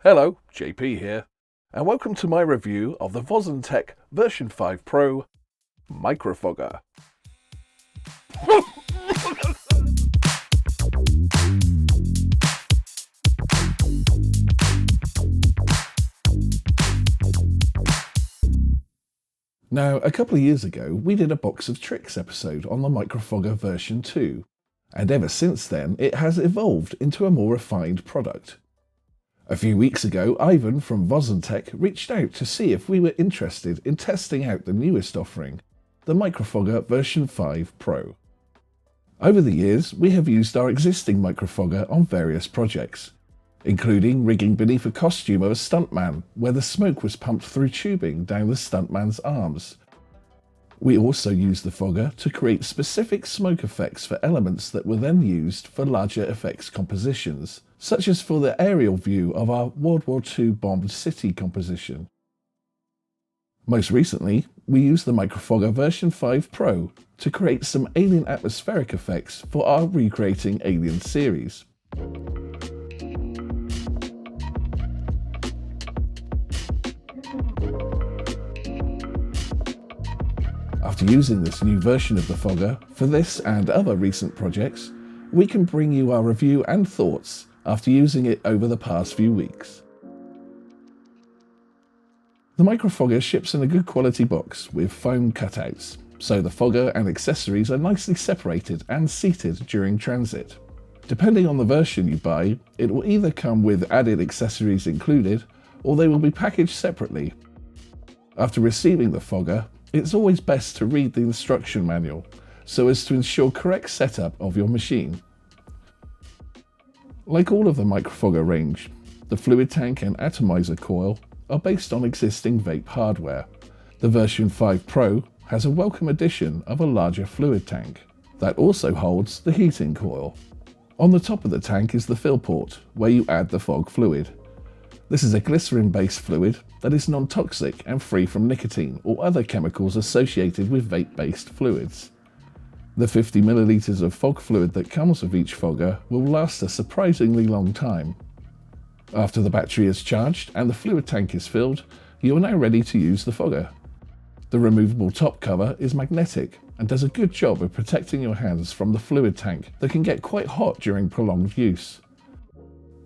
Hello, JP here, and welcome to my review of the Vosentech version 5 Pro MicroFogger. Now, a couple of years ago, we did a Box of Tricks episode on the MicroFogger version 2, and ever since then, it has evolved into a more refined product. A few weeks ago, Ivan from Vosentech reached out to see if we were interested in testing out the newest offering, the MicroFogger version 5 Pro. Over the years, we have used our existing MicroFogger on various projects, including rigging beneath a costume of a stuntman where the smoke was pumped through tubing down the stuntman's arms. We also used the fogger to create specific smoke effects for elements that were then used for larger effects compositions, such as for the aerial view of our World War II bombed city composition. Most recently, we used the MicroFogger version 5 Pro to create some alien atmospheric effects for our Recreating Alien series. After using this new version of the fogger for this and other recent projects, we can bring you our review and thoughts after using it over the past few weeks. The MicroFogger ships in a good quality box with foam cutouts, so the fogger and accessories are nicely separated and seated during transit. Depending on the version you buy, it will either come with added accessories included, or they will be packaged separately. After receiving the fogger, it's always best to read the instruction manual, so as to ensure correct setup of your machine. Like all of the MicroFogger range, the fluid tank and atomizer coil are based on existing vape hardware. The version 5 Pro has a welcome addition of a larger fluid tank that also holds the heating coil. On the top of the tank is the fill port, where you add the fog fluid. This is a glycerin-based fluid that is non-toxic and free from nicotine or other chemicals associated with vape-based fluids. The 50 milliliters of fog fluid that comes with each fogger will last a surprisingly long time. After the battery is charged and the fluid tank is filled, you are now ready to use the fogger. The removable top cover is magnetic and does a good job of protecting your hands from the fluid tank that can get quite hot during prolonged use.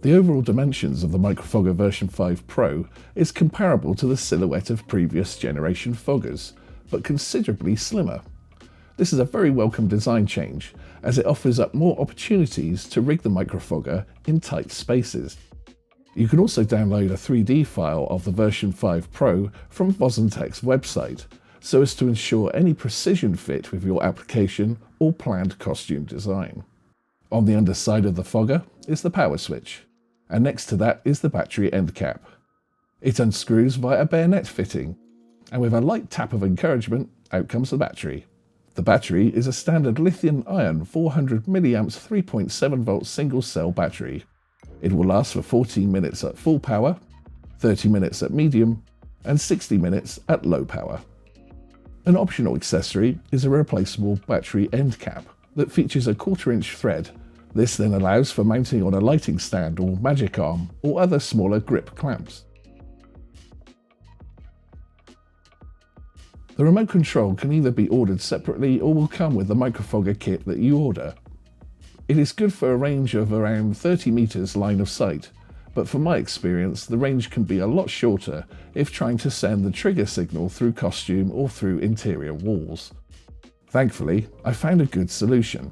The overall dimensions of the MicroFogger version 5 Pro is comparable to the silhouette of previous generation foggers, but considerably slimmer. This is a very welcome design change, as it offers up more opportunities to rig the MicroFogger in tight spaces. You can also download a 3D file of the version 5 Pro from Vosentech's website, so as to ensure any precision fit with your application or planned costume design. On the underside of the fogger is the power switch, and next to that is the battery end cap. It unscrews via a bayonet fitting, and with a light tap of encouragement, out comes the battery. The battery is a standard lithium-ion 400 mAh 3.7 volt single cell battery. It will last for 14 minutes at full power, 30 minutes at medium, and 60 minutes at low power. An optional accessory is a replaceable battery end cap that features a 1/4 inch thread. This then allows for mounting on a lighting stand or magic arm or other smaller grip clamps. The remote control can either be ordered separately or will come with the MicroFogger kit that you order. It is good for a range of around 30 meters line of sight, but from my experience the range can be a lot shorter if trying to send the trigger signal through costume or through interior walls. Thankfully, I found a good solution.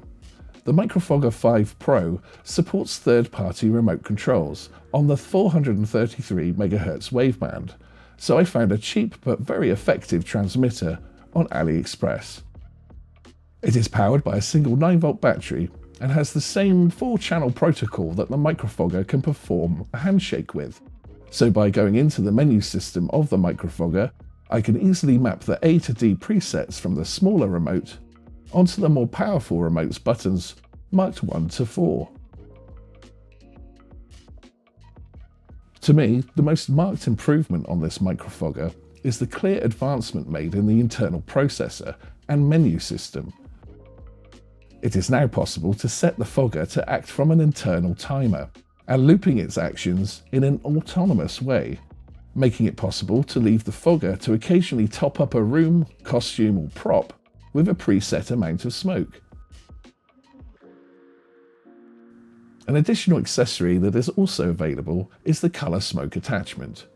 The MicroFogger 5 Pro supports third-party remote controls on the 433 MHz waveband, so I found a cheap but very effective transmitter on AliExpress. It is powered by a single 9-volt battery and has the same 4-channel protocol that the MicroFogger can perform a handshake with. So by going into the menu system of the MicroFogger, I can easily map the A to D presets from the smaller remote onto the more powerful remote's buttons marked 1 to 4. To me, the most marked improvement on this MicroFogger is the clear advancement made in the internal processor and menu system. It is now possible to set the fogger to act from an internal timer, and looping its actions in an autonomous way, making it possible to leave the fogger to occasionally top up a room, costume or prop with a preset amount of smoke. An additional accessory that is also available is the colour smoke attachment.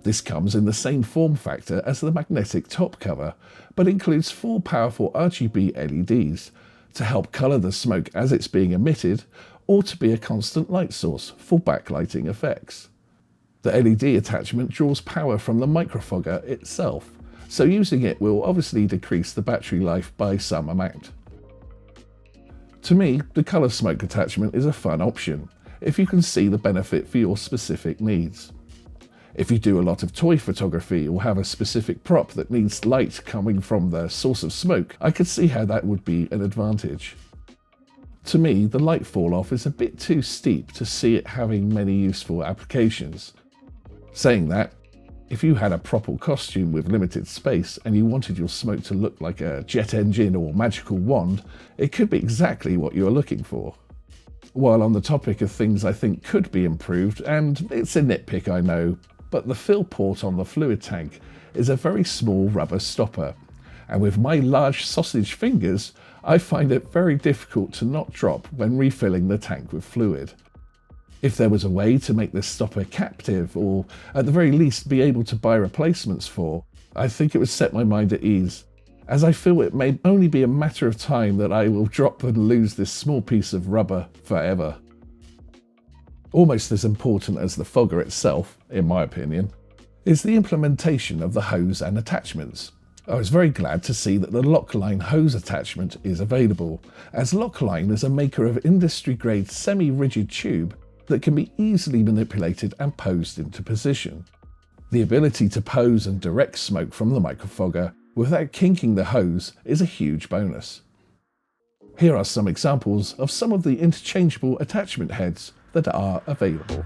This comes in the same form factor as the magnetic top cover, but includes 4 powerful RGB LEDs to help colour the smoke as it's being emitted, or to be a constant light source for backlighting effects. The LED attachment draws power from the MicroFogger itself, so using it will obviously decrease the battery life by some amount. To me, the colour smoke attachment is a fun option, if you can see the benefit for your specific needs. If you do a lot of toy photography or have a specific prop that needs light coming from the source of smoke, I could see how that would be an advantage. To me, the light fall off is a bit too steep to see it having many useful applications. Saying that, if you had a prop or costume with limited space and you wanted your smoke to look like a jet engine or magical wand, it could be exactly what you are looking for. While on the topic of things I think could be improved, and it's a nitpick I know, but the fill port on the fluid tank is a very small rubber stopper, and with my large sausage fingers, I find it very difficult to not drop when refilling the tank with fluid. If there was a way to make this stopper captive, or at the very least be able to buy replacements for, I think it would set my mind at ease, as I feel it may only be a matter of time that I will drop and lose this small piece of rubber forever. Almost as important as the fogger itself, in my opinion, is the implementation of the hose and attachments. I was very glad to see that the Lockline hose attachment is available, as Lockline is a maker of industry-grade semi-rigid tube that can be easily manipulated and posed into position. The ability to pose and direct smoke from the MicroFogger without kinking the hose is a huge bonus. Here are some examples of some of the interchangeable attachment heads that are available.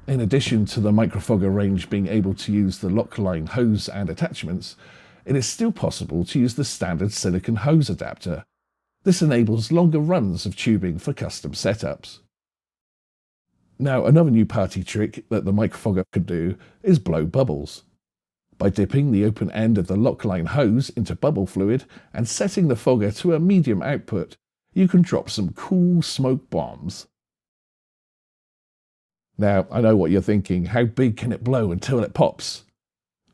In addition to the MicroFogger range being able to use the Lockline hose and attachments, it is still possible to use the standard silicone hose adapter. This enables longer runs of tubing for custom setups. Now, another new party trick that the MicroFogger could do is blow bubbles. By dipping the open end of the Lockline hose into bubble fluid and setting the fogger to a medium output, you can drop some cool smoke bombs. Now, I know what you're thinking, how big can it blow until it pops?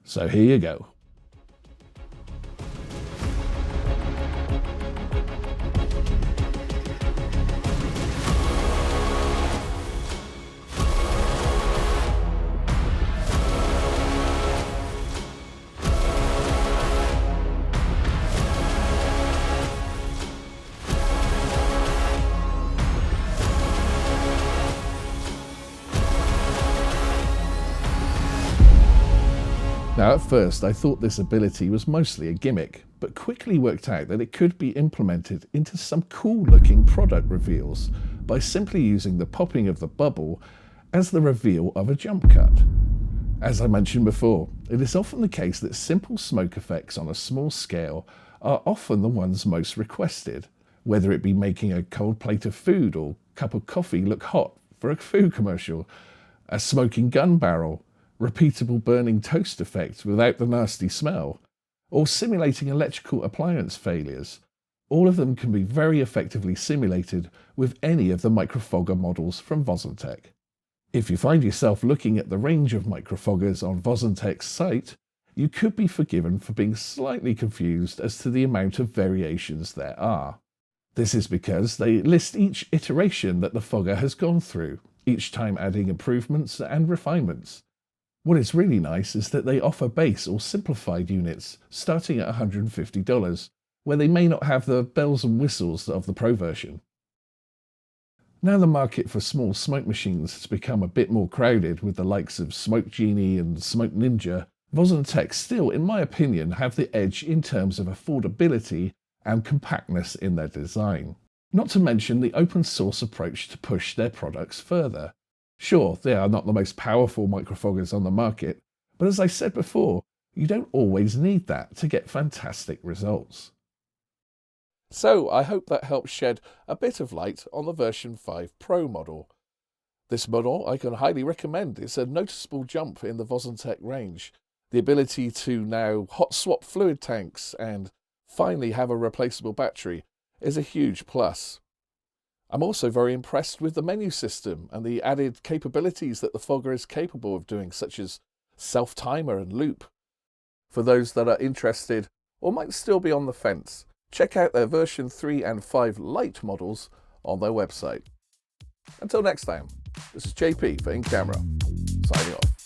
So here you go. Now at first I thought this ability was mostly a gimmick, but quickly worked out that it could be implemented into some cool looking product reveals by simply using the popping of the bubble as the reveal of a jump cut. As I mentioned before, it is often the case that simple smoke effects on a small scale are often the ones most requested, whether it be making a cold plate of food or cup of coffee look hot for a food commercial, a smoking gun barrel, repeatable burning toast effect without the nasty smell, or simulating electrical appliance failures. All of them can be very effectively simulated with any of the MicroFogger models from Vosentech. If you find yourself looking at the range of microfoggers on Vosentech's site, you could be forgiven for being slightly confused as to the amount of variations there are. This is because they list each iteration that the fogger has gone through, each time adding improvements and refinements. What is really nice is that they offer base or simplified units starting at $150, where they may not have the bells and whistles of the Pro version. Now the market for small smoke machines has become a bit more crowded with the likes of Smoke Genie and Smoke Ninja, Vosentech still, in my opinion, have the edge in terms of affordability and compactness in their design. Not to mention the open source approach to push their products further. Sure, they are not the most powerful microfoggers on the market, but as I said before, you don't always need that to get fantastic results. So I hope that helps shed a bit of light on the version 5 Pro model. This model I can highly recommend. It's a noticeable jump in the Vosentech range. The ability to now hot swap fluid tanks and finally have a replaceable battery is a huge plus. I'm also very impressed with the menu system and the added capabilities that the fogger is capable of doing, such as self-timer and loop. For those that are interested or might still be on the fence, check out their version 3 and 5 Lite models on their website. Until next time, this is JP for InCamera, signing off.